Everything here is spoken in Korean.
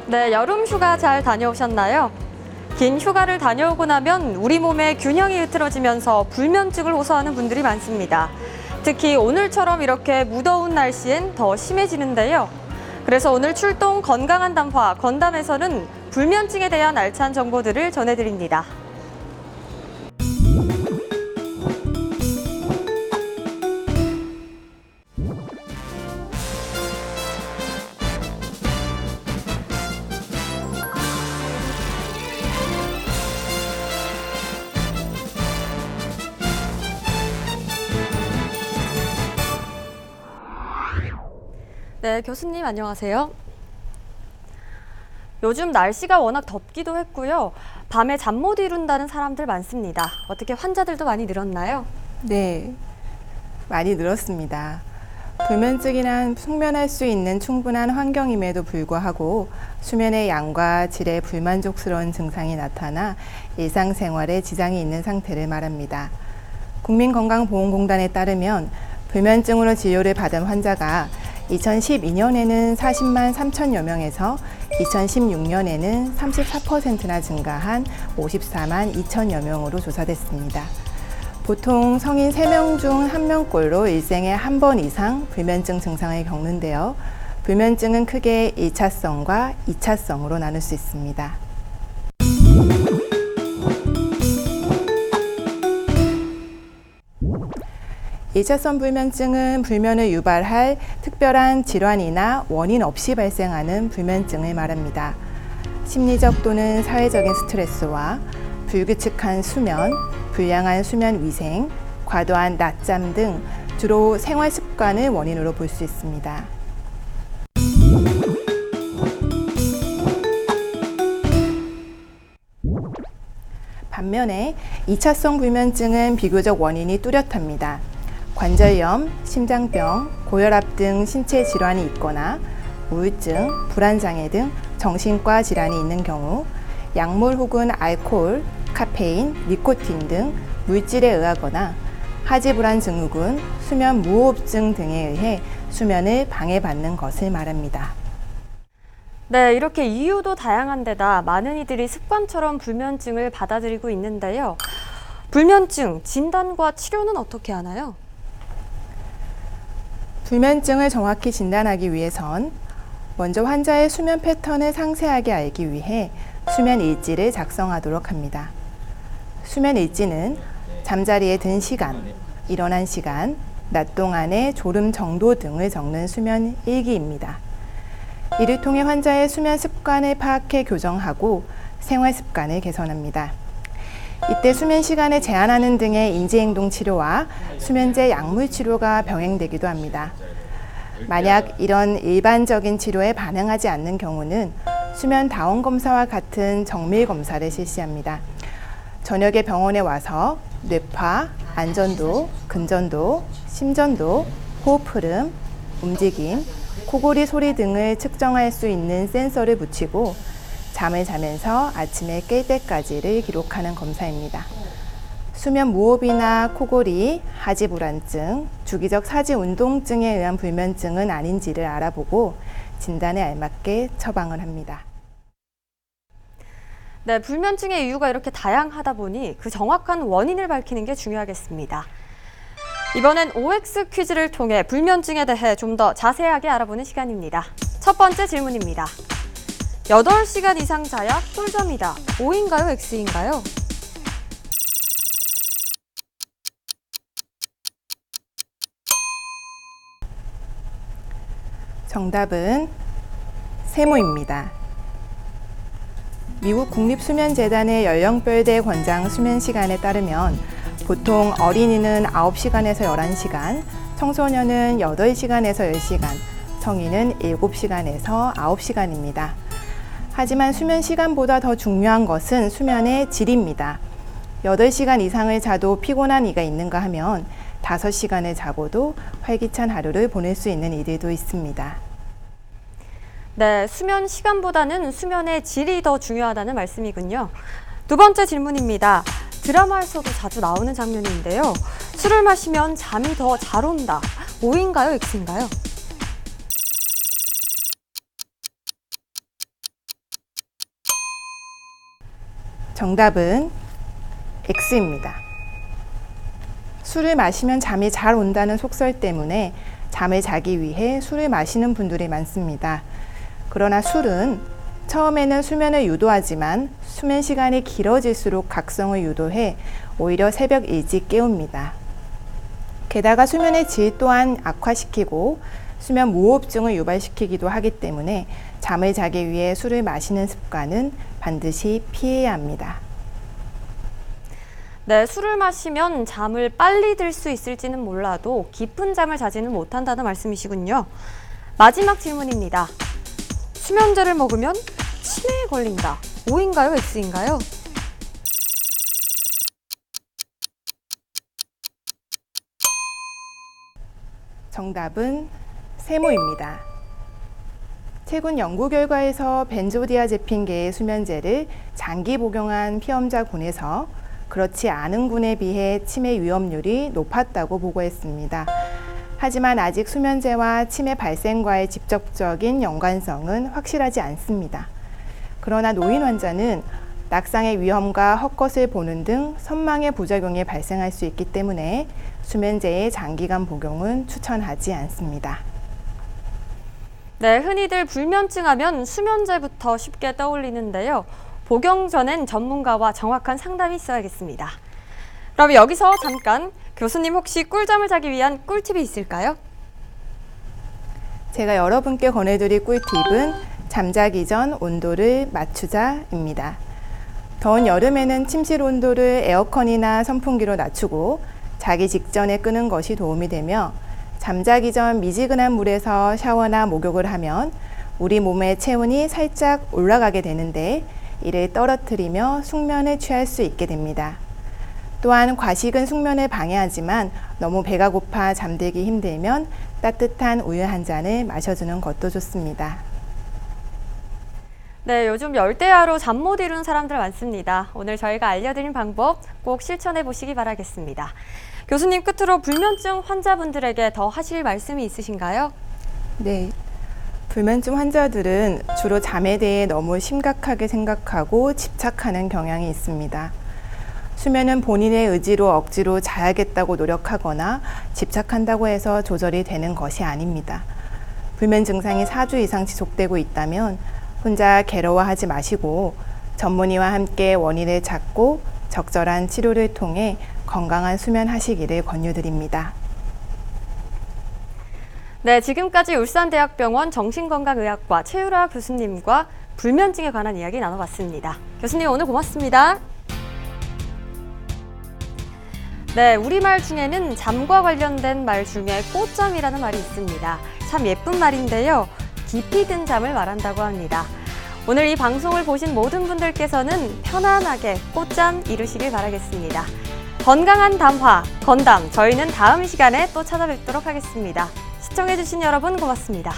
네, 여름 휴가 잘 다녀오셨나요? 긴 휴가를 다녀오고 나면 우리 몸의 균형이 흐트러지면서 불면증을 호소하는 분들이 많습니다. 특히 오늘처럼 이렇게 무더운 날씨엔 더 심해지는데요. 그래서 오늘 출동 건강한 담화 건담에서는 불면증에 대한 알찬 정보들을 전해드립니다. 네, 교수님 안녕하세요. 요즘 날씨가 워낙 덥기도 했고요. 밤에 잠 못 이룬다는 사람들 많습니다. 어떻게 환자들도 많이 늘었나요? 네, 많이 늘었습니다. 불면증이란 숙면할 수 있는 충분한 환경임에도 불구하고 수면의 양과 질에 불만족스러운 증상이 나타나 일상생활에 지장이 있는 상태를 말합니다. 국민건강보험공단에 따르면 불면증으로 진료를 받은 환자가 2012년에는 40만 3천여 명에서 2016년에는 34%나 증가한 54만 2천여 명으로 조사됐습니다. 보통 성인 3명 중 1명꼴로 일생에 한 번 이상 불면증 증상을 겪는데요. 불면증은 크게 1차성과 2차성으로 나눌 수 있습니다. 1차성 불면증은 불면을 유발할 특별한 질환이나 원인 없이 발생하는 불면증을 말합니다. 심리적 또는 사회적인 스트레스와 불규칙한 수면, 불량한 수면 위생, 과도한 낮잠 등 주로 생활 습관을 원인으로 볼 수 있습니다. 반면에 2차성 불면증은 비교적 원인이 뚜렷합니다. 관절염, 심장병, 고혈압 등 신체 질환이 있거나 우울증, 불안장애 등 정신과 질환이 있는 경우 약물 혹은 알코올, 카페인, 니코틴 등 물질에 의하거나 하지불안 증후군, 수면 무호흡증 등에 의해 수면을 방해받는 것을 말합니다. 네, 이렇게 이유도 다양한 데다 많은 이들이 습관처럼 불면증을 받아들이고 있는데요. 불면증 진단과 치료는 어떻게 하나요? 불면증을 정확히 진단하기 위해선 먼저 환자의 수면 패턴을 상세하게 알기 위해 수면 일지를 작성하도록 합니다. 수면 일지는 잠자리에 든 시간, 일어난 시간, 낮 동안의 졸음 정도 등을 적는 수면 일기입니다. 이를 통해 환자의 수면 습관을 파악해 교정하고 생활 습관을 개선합니다. 이때 수면 시간을 제한하는 등의 인지행동 치료와 수면제 약물 치료가 병행되기도 합니다. 만약 이런 일반적인 치료에 반응하지 않는 경우는 수면 다원 검사와 같은 정밀 검사를 실시합니다. 저녁에 병원에 와서 뇌파, 안전도, 근전도, 심전도, 호흡 흐름, 움직임, 코골이 소리 등을 측정할 수 있는 센서를 붙이고 잠을 자면서 아침에 깰 때까지를 기록하는 검사입니다. 수면 무호흡이나 코골이, 하지불안증, 주기적 사지운동증에 의한 불면증은 아닌지를 알아보고 진단에 알맞게 처방을 합니다. 네, 불면증의 이유가 이렇게 다양하다 보니 그 정확한 원인을 밝히는 게 중요하겠습니다. 이번엔 OX 퀴즈를 통해 불면증에 대해 좀 더 자세하게 알아보는 시간입니다. 첫 번째 질문입니다. 8시간 이상 자야 꿀잠이다. O인가요? X인가요? 정답은 세모입니다. 미국 국립수면재단의 연령별대 권장 수면 시간에 따르면 보통 어린이는 9시간에서 11시간, 청소년은 8시간에서 10시간, 성인은 7시간에서 9시간입니다. 하지만 수면 시간보다 더 중요한 것은 수면의 질입니다. 8시간 이상을 자도 피곤한 이가 있는가 하면 5시간을 자고도 활기찬 하루를 보낼 수 있는 이들도 있습니다. 네, 수면 시간보다는 수면의 질이 더 중요하다는 말씀이군요. 두 번째 질문입니다. 드라마에서도 자주 나오는 장면인데요. 술을 마시면 잠이 더 잘 온다. O인가요? X인가요? 정답은 X입니다. 술을 마시면 잠이 잘 온다는 속설 때문에 잠을 자기 위해 술을 마시는 분들이 많습니다. 그러나 술은 처음에는 수면을 유도하지만 수면 시간이 길어질수록 각성을 유도해 오히려 새벽 일찍 깨웁니다. 게다가 수면의 질 또한 악화시키고 수면 무호흡증을 유발시키기도 하기 때문에 잠을 자기 위해 술을 마시는 습관은 반드시 피해야 합니다. 네, 술을 마시면 잠을 빨리 들 수 있을지는 몰라도 깊은 잠을 자지는 못한다는 말씀이시군요. 마지막 질문입니다. 수면제를 먹으면 치매에 걸린다. O인가요? X인가요? 정답은 세모입니다. 최근 연구 결과에서 벤조디아제핀계의 수면제를 장기 복용한 피험자군에서 그렇지 않은 군에 비해 치매 위험률이 높았다고 보고했습니다. 하지만 아직 수면제와 치매 발생과의 직접적인 연관성은 확실하지 않습니다. 그러나 노인 환자는 낙상의 위험과 헛것을 보는 등 선망의 부작용이 발생할 수 있기 때문에 수면제의 장기간 복용은 추천하지 않습니다. 네, 흔히들 불면증 하면 수면제부터 쉽게 떠올리는데요. 복용 전엔 전문가와 정확한 상담이 있어야겠습니다. 그럼 여기서 잠깐 교수님 혹시 꿀잠을 자기 위한 꿀팁이 있을까요? 제가 여러분께 권해드릴 꿀팁은 잠자기 전 온도를 맞추자입니다. 더운 여름에는 침실 온도를 에어컨이나 선풍기로 낮추고 자기 직전에 끄는 것이 도움이 되며 잠자기 전 미지근한 물에서 샤워나 목욕을 하면 우리 몸의 체온이 살짝 올라가게 되는데 이를 떨어뜨리며 숙면을 취할 수 있게 됩니다. 또한 과식은 숙면을 방해하지만 너무 배가 고파 잠들기 힘들면 따뜻한 우유 한 잔을 마셔주는 것도 좋습니다. 네, 요즘 열대야로 잠 못 이루는 사람들 많습니다. 오늘 저희가 알려드린 방법 꼭 실천해 보시기 바라겠습니다. 교수님 끝으로 불면증 환자분들에게 더 하실 말씀이 있으신가요? 네. 불면증 환자들은 주로 잠에 대해 너무 심각하게 생각하고 집착하는 경향이 있습니다. 수면은 본인의 의지로 억지로 자야겠다고 노력하거나 집착한다고 해서 조절이 되는 것이 아닙니다. 불면 증상이 4주 이상 지속되고 있다면 혼자 괴로워하지 마시고 전문의와 함께 원인을 찾고 적절한 치료를 통해 건강한 수면하시기를 권유드립니다. 네, 지금까지 울산대학병원 정신건강의학과 최유라 교수님과 불면증에 관한 이야기 나눠봤습니다. 교수님 오늘 고맙습니다. 네, 우리말 중에는 잠과 관련된 말 중에 꽃잠이라는 말이 있습니다. 참 예쁜 말인데요. 깊이 든 잠을 말한다고 합니다. 오늘 이 방송을 보신 모든 분들께서는 편안하게 꽃잠 이루시길 바라겠습니다. 건강한 담화, 건담, 저희는 다음 시간에 또 찾아뵙도록 하겠습니다. 시청해주신 여러분 고맙습니다.